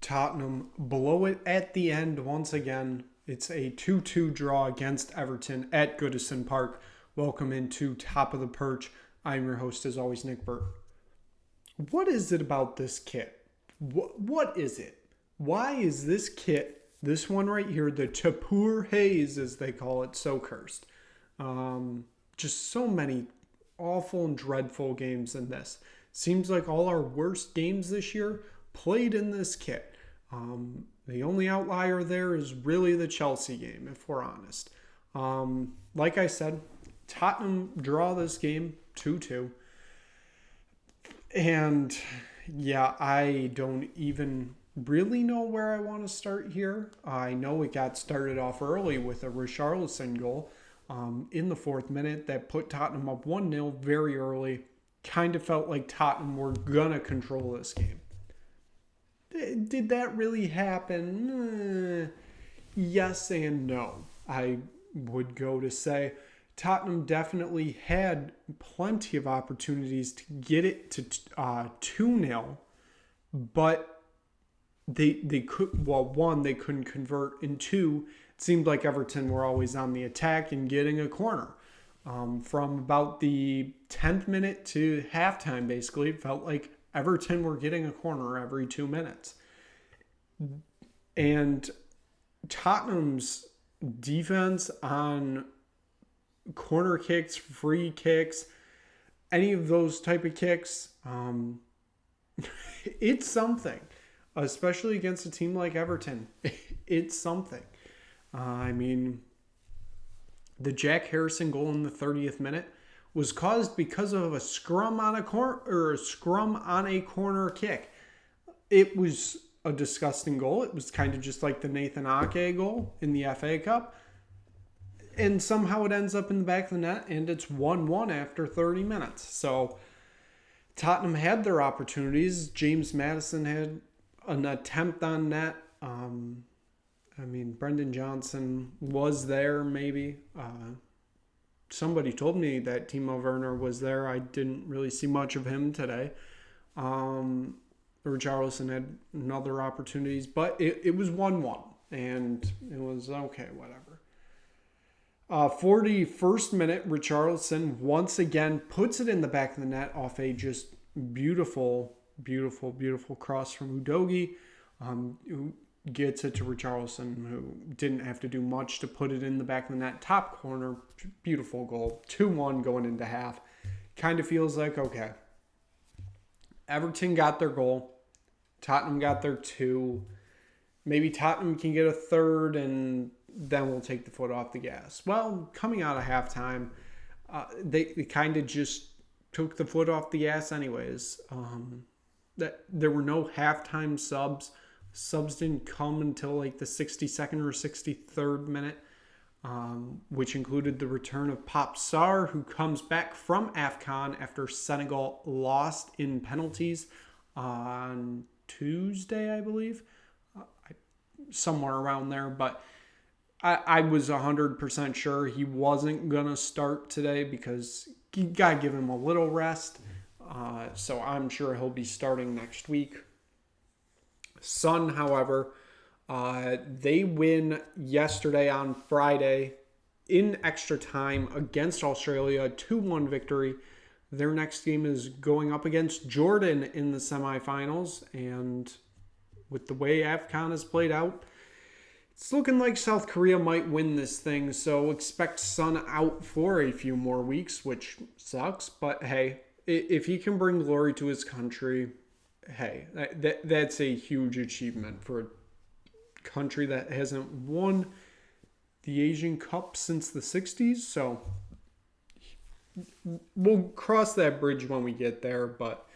Tottenham blow it at the end once again. It's a 2-2 draw against Everton at Goodison Park. Welcome into Top of the Perch. I'm your host, as always, Nick Burt. What is it about this kit? What is it? Why is this kit, this one right here, the Tapur Haze, as they call it, so cursed? Just so many awful and dreadful games in this. Seems like all our worst games this year played in this kit. The only outlier there is really the Chelsea game, if we're honest. Like I said, Tottenham draw this game 2-2. And yeah, I don't even really know where I want to start here. I know it got started off early with a Richarlison goal in the 4th minute that put Tottenham up 1-0 very early. Kind of felt like Tottenham were going to control this game. Did that really happen? Yes and no. I would go to say Tottenham definitely had plenty of opportunities to get it to 2-0, but they could, well, one, they couldn't convert, and two, it seemed like Everton were always on the attack and getting a corner. From about the 10th minute to halftime, basically, it felt like Everton were getting a corner every 2 minutes. And Tottenham's defense on corner kicks, free kicks, any of those type of kicks, it's something. Especially against a team like Everton. It's something. The Jack Harrison goal in the 30th minute was caused because of a scrum on a corner kick. It was a disgusting goal. It was kind of just like the Nathan Ake goal in the FA Cup. And somehow it ends up in the back of the net, and it's 1-1 after 30 minutes. So Tottenham had their opportunities. James Maddison had an attempt on net. Brendan Johnson was there, maybe. Somebody told me that Timo Werner was there. I didn't really see much of him today. Richarlison had other opportunities, but it was 1-1, and it was okay, whatever. 41st minute, Richarlison once again puts it in the back of the net off a just beautiful cross from Udogie, who gets it to Richarlison, who didn't have to do much to put it in the back of the net. Top corner, beautiful goal. 2-1 going into half. Kind of feels like, okay, Everton got their goal. Tottenham got their 2. Maybe Tottenham can get a 3rd, and then we'll take the foot off the gas. Well, coming out of halftime, they kind of just took the foot off the gas anyways. That there were no halftime subs. Subs didn't come until like the 62nd or 63rd minute, which included the return of Pop Sarr, who comes back from AFCON after Senegal lost in penalties on Tuesday, I believe. Somewhere around there, but I was 100% sure he wasn't going to start today because you got to give him a little rest. So I'm sure he'll be starting next week. Son, however, they win yesterday on Friday in extra time against Australia, 2-1 victory. Their next game is going up against Jordan in the semifinals, and with the way AFCON has played out, it's looking like South Korea might win this thing, so expect Son out for a few more weeks, which sucks, but hey, if he can bring glory to his country, hey, that's a huge achievement for a country that hasn't won the Asian Cup since the 60s, so we'll cross that bridge when we get there, but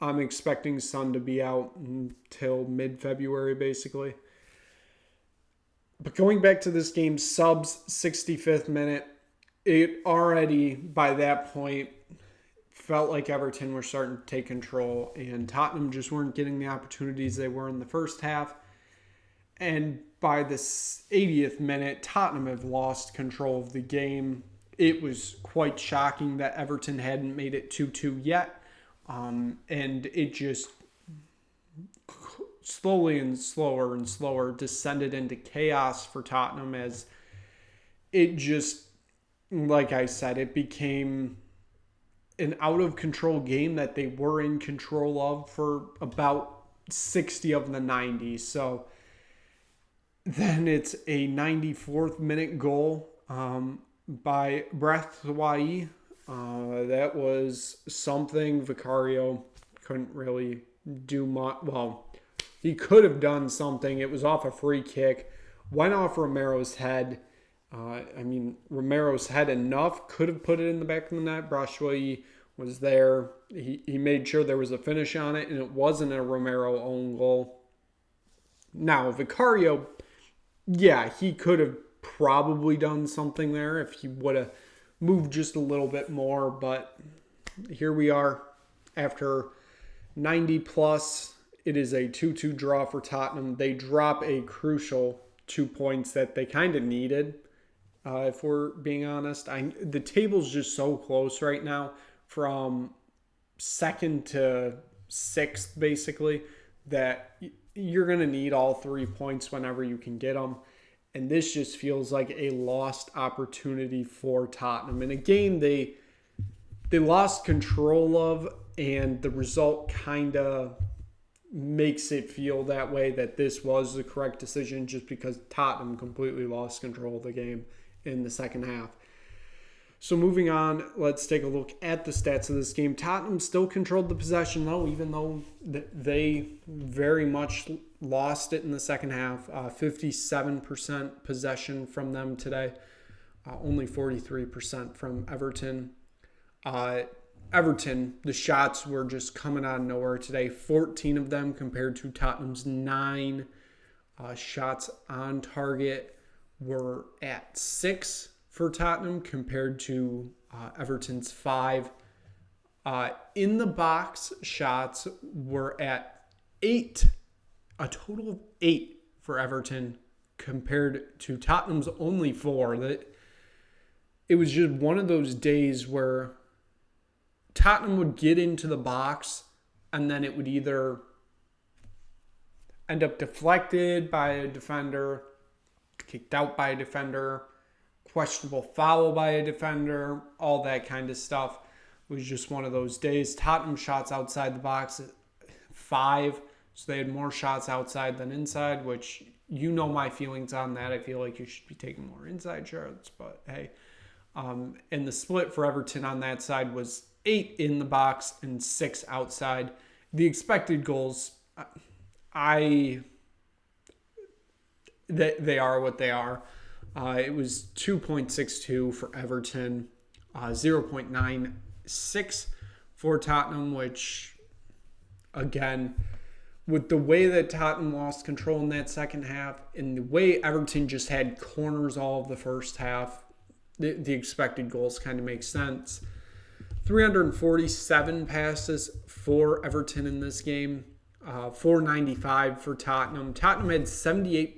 I'm expecting Son to be out until mid-February, basically. But going back to this game, subs, 65th minute, it already, by that point, felt like Everton were starting to take control, and Tottenham just weren't getting the opportunities they were in the first half. And by the 80th minute, Tottenham have lost control of the game. It was quite shocking that Everton hadn't made it 2-2 yet. And it just slowly and slower descended into chaos for Tottenham as it just, like I said, it became an out of control game that they were in control of for about 60 of the 90. So then it's a 94th minute goal by Brathwaite. That was something. Vicario couldn't really do much. Well, he could have done something. It was off a free kick. Went off Romero's head. Romero's head enough. Could have put it in the back of the net. Brathwaite was there. He made sure there was a finish on it, and it wasn't a Romero own goal. Now, Vicario, yeah, he could have probably done something there if he would have moved just a little bit more, but here we are after 90 plus. It is a 2-2 draw for Tottenham. They drop a crucial 2 points that they kind of needed, if we're being honest. The table's just so close right now from second to sixth, basically, that you're going to need all 3 points whenever you can get them. And this just feels like a lost opportunity for Tottenham. In a game they lost control of, and the result kind of makes it feel that way, that this was the correct decision just because Tottenham completely lost control of the game in the second half. So moving on, let's take a look at the stats of this game. Tottenham still controlled the possession, though, even though they very much lost it in the second half. 57% possession from them today. Only 43% from Everton. Everton, the shots were just coming out of nowhere today. 14 of them compared to Tottenham's 9. Shots on target were at 6 for Tottenham compared to Everton's 5. In the box, shots were at 8. A total of 8 for Everton compared to Tottenham's only 4. It was just one of those days where Tottenham would get into the box and then it would either end up deflected by a defender, kicked out by a defender, questionable foul by a defender, all that kind of stuff. It was just one of those days. Tottenham shots outside the box at 5, so they had more shots outside than inside, which you know my feelings on that. I feel like you should be taking more inside shots, but hey. And the split for Everton on that side was 8 in the box and 6 outside. The expected goals, they are what they are. It was 2.62 for Everton, 0.96 for Tottenham, which, again, with the way that Tottenham lost control in that second half and the way Everton just had corners all of the first half, the expected goals kind of make sense. 347 passes for Everton in this game, 495 for Tottenham. Tottenham had 78%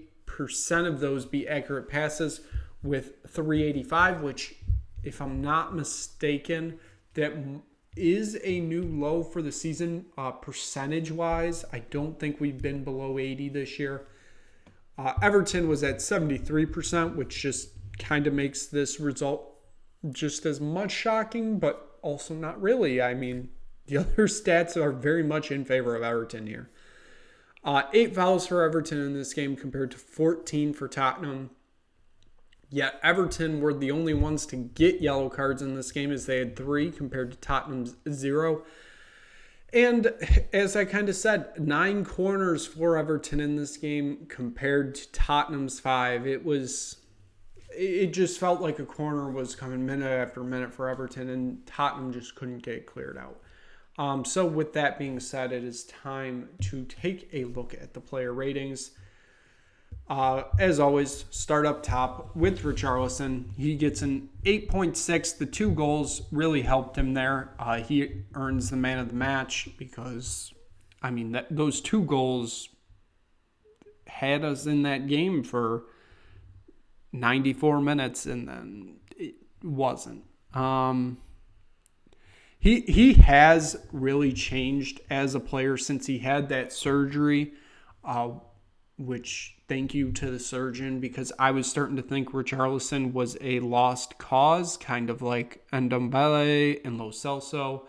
of those be accurate passes with 385, which, if I'm not mistaken, that is a new low for the season percentage-wise. I don't think we've been below 80 this year. Everton was at 73%, which just kind of makes this result just as much shocking, but also not really. I mean, the other stats are very much in favor of Everton here. 8 fouls for Everton in this game compared to 14 for Tottenham. Yet Everton were the only ones to get yellow cards in this game, as they had 3 compared to Tottenham's 0. And as I kind of said, 9 corners for Everton in this game compared to Tottenham's 5. It just felt like a corner was coming minute after minute for Everton, and Tottenham just couldn't get it cleared out. So with that being said, it is time to take a look at the player ratings. As always, start up top with Richarlison. He gets an 8.6. The 2 goals really helped him there. He earns the man of the match because, those 2 goals had us in that game for 94 minutes, and then it wasn't. He has really changed as a player since he had that surgery. which thank you to the surgeon, because I was starting to think Richarlison was a lost cause, kind of like Ndombele and Lo Celso,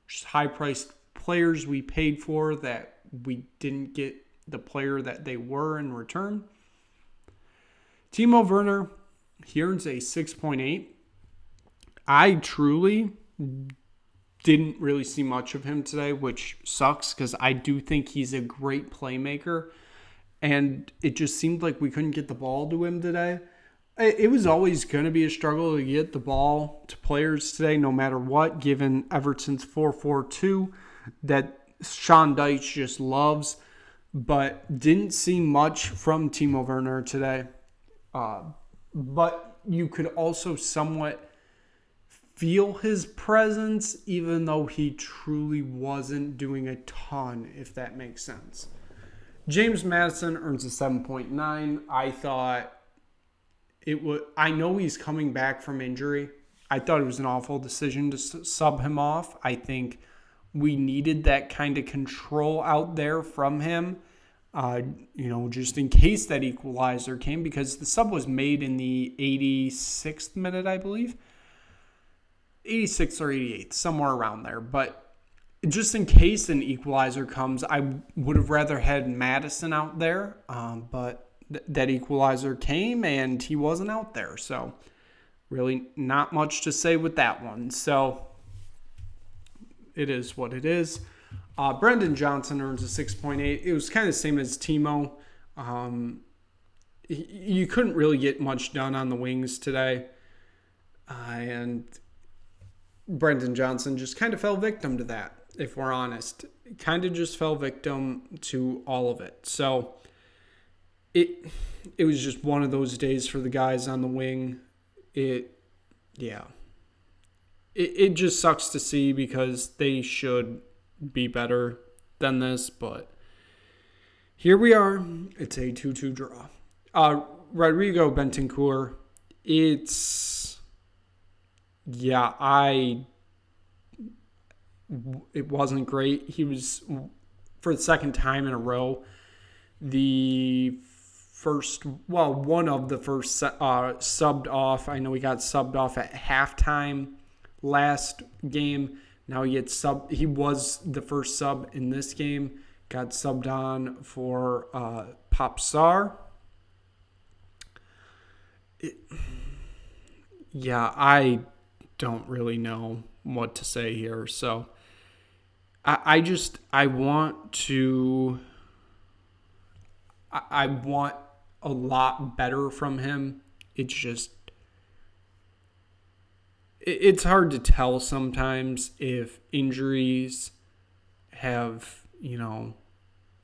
just high-priced players we paid for that we didn't get the player that they were in return. Timo Werner, he earns a 6.8. I truly didn't really see much of him today, which sucks because I do think he's a great playmaker. And it just seemed like we couldn't get the ball to him today. It was always going to be a struggle to get the ball to players today, no matter what, given Everton's 4-4-2 that Sean Dyche just loves. But didn't see much from Timo Werner today. But you could also somewhat feel his presence, even though he truly wasn't doing a ton, if that makes sense. James Maddison earns a 7.9. I thought it would. I know he's coming back from injury. I thought it was an awful decision to sub him off. I think we needed that kind of control out there from him. Just in case that equalizer came, because the sub was made in the 86th minute, I believe. 86th or 88th, somewhere around there. But just in case an equalizer comes, I would have rather had Maddison out there. But that equalizer came and he wasn't out there. So really not much to say with that one. So it is what it is. Brendan Johnson earns a 6.8. It was kind of the same as Timo. You couldn't really get much done on the wings today. And Brendan Johnson just kind of fell victim to that, if we're honest. Kind of just fell victim to all of it. So it was just one of those days for the guys on the wing. It just sucks to see because they should be better than this, but here we are. It's a 2-2 draw. Rodrigo Bentancur, it wasn't great. He was, for the second time in a row, one of the first subbed off. I know he got subbed off at halftime last game. Now he was the first sub in this game. Got subbed on for Popsar. I don't really know what to say here. So I want a lot better from him. It's hard to tell sometimes if injuries have,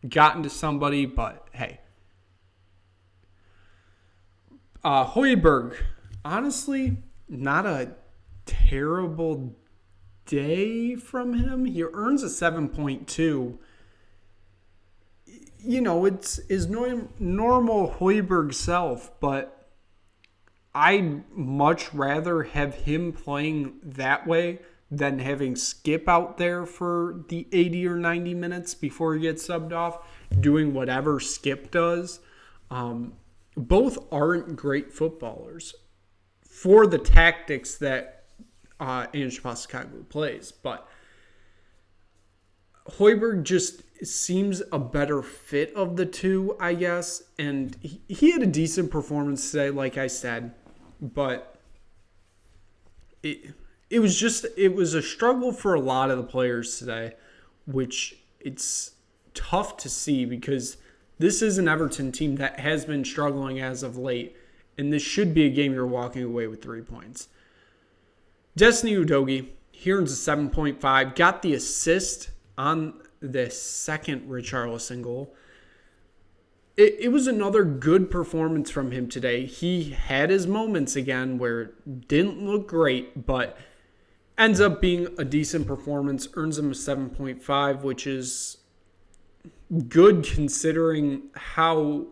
gotten to somebody, but hey. Højbjerg, honestly, not a terrible day from him. He earns a 7.2. It's his normal Højbjerg self, but I'd much rather have him playing that way than having Skip out there for the 80 or 90 minutes before he gets subbed off, doing whatever Skip does. Both aren't great footballers for the tactics that Ange Postecoglou plays, but Højbjerg just seems a better fit of the two, I guess, and he had a decent performance today, like I said. But it was a struggle for a lot of the players today, which it's tough to see because this is an Everton team that has been struggling as of late, and this should be a game you're walking away with 3 points. Destiny Udogie, he earns a 7.5, got the assist on the second Richarlison goal. It was another good performance from him today. He had his moments again where it didn't look great, but ends up being a decent performance. Earns him a 7.5, which is good considering how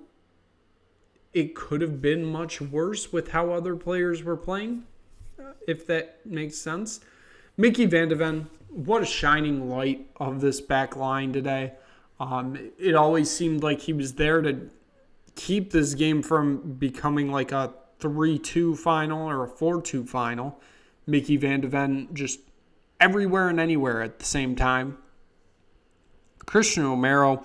it could have been much worse with how other players were playing, if that makes sense. Mickey van de Ven, what a shining light of this back line today. It always seemed like he was there to keep this game from becoming like a 3-2 final or a 4-2 final. Mickey Van de Ven just everywhere and anywhere at the same time. Christian Romero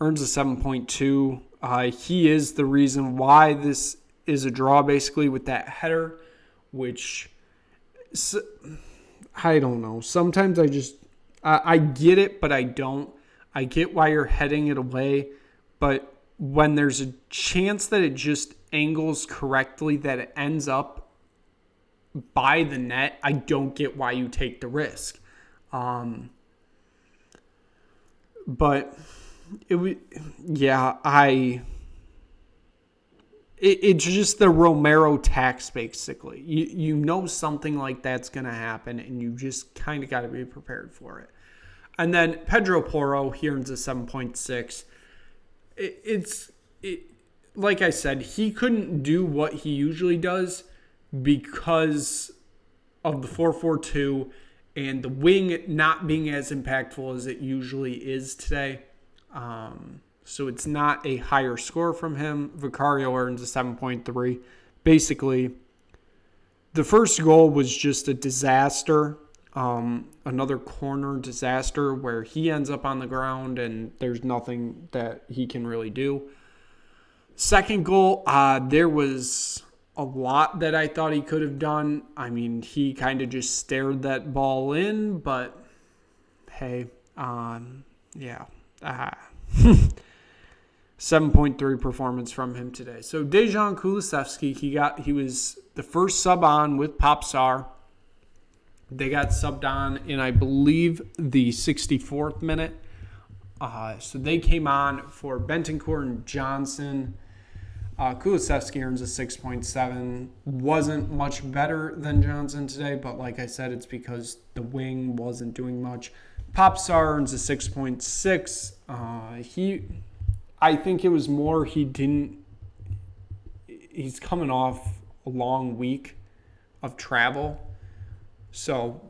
earns a 7.2. He is the reason why this is a draw, basically, with that header, which I don't know. Sometimes I get it, but I don't. I get why you're heading it away, but when there's a chance that it just angles correctly, that it ends up by the net, I don't get why you take the risk. But it's just the Romero tax, basically. You know something like that's going to happen, and you just kind of got to be prepared for it. And then Pedro Porro, he earns a 7.6. Like I said, he couldn't do what he usually does because of the 4-4-2 and the wing not being as impactful as it usually is today. So it's not a higher score from him. Vicario earns a 7.3. Basically, the first goal was just a disaster. Another corner disaster where he ends up on the ground and there's nothing that he can really do. Second goal, there was a lot that I thought he could have done. I mean, he kind of just stared that ball in, but hey, 7.3 performance from him today. So Dejan Kulusevski, he was the first sub on with Popsar. They got subbed on in, I believe, the 64th minute. So they came on for Bentancur and Johnson. Kulusevski earns a 6.7. Wasn't much better than Johnson today, but like I said, it's because the wing wasn't doing much. Popsar earns a 6.6. I think it was more he's coming off a long week of travel. So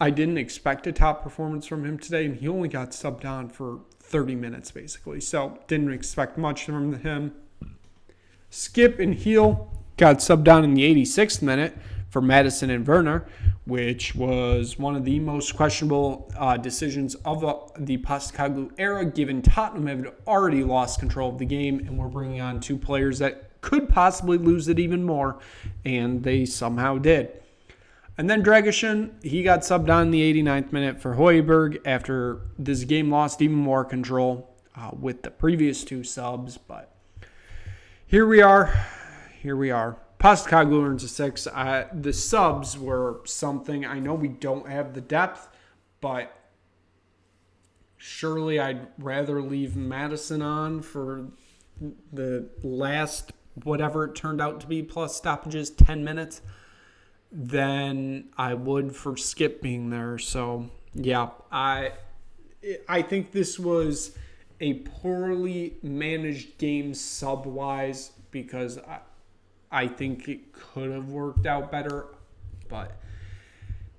I didn't expect a top performance from him today, and he only got subbed on for 30 minutes, basically. So didn't expect much from him. Skip and Heel got subbed on in the 86th minute for Madison and Werner, which was one of the most questionable decisions of the Postecoglou era, given Tottenham had already lost control of the game and were bringing on two players that could possibly lose it even more, and they somehow did. And then Dragusin, he got subbed on in the 89th minute for Højbjerg after this game lost even more control with the previous two subs. But here we are. Postecoglou earns a 6. The subs were something. I know we don't have the depth, but surely I'd rather leave Madison on for the last, whatever it turned out to be, plus stoppages, 10 minutes, than I would for Skip being there. So, yeah, I think this was a poorly managed game sub-wise because I think it could have worked out better. But,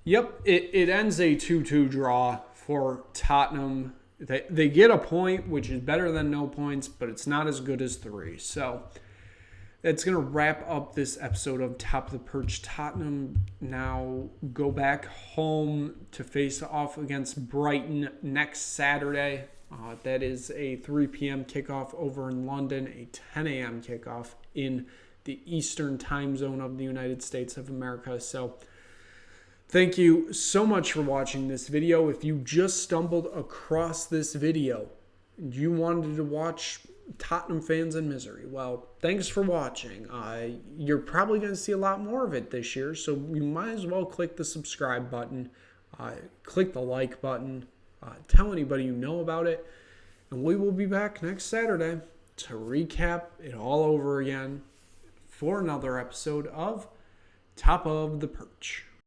yep, it ends a 2-2 draw for Tottenham. They get a point, which is better than no points, but it's not as good as 3. So that's going to wrap up this episode of Top of the Perch. Tottenham now go back home to face off against Brighton next Saturday. That is a 3 p.m. kickoff over in London, a 10 a.m. kickoff in the Eastern time zone of the United States of America. So thank you so much for watching this video. If you just stumbled across this video and you wanted to watch Tottenham fans in misery, well, thanks for watching. You're probably going to see a lot more of it this year, so you might as well click the subscribe button, click the like button, tell anybody you know about it, and we will be back next Saturday to recap it all over again for another episode of Top of the Perch.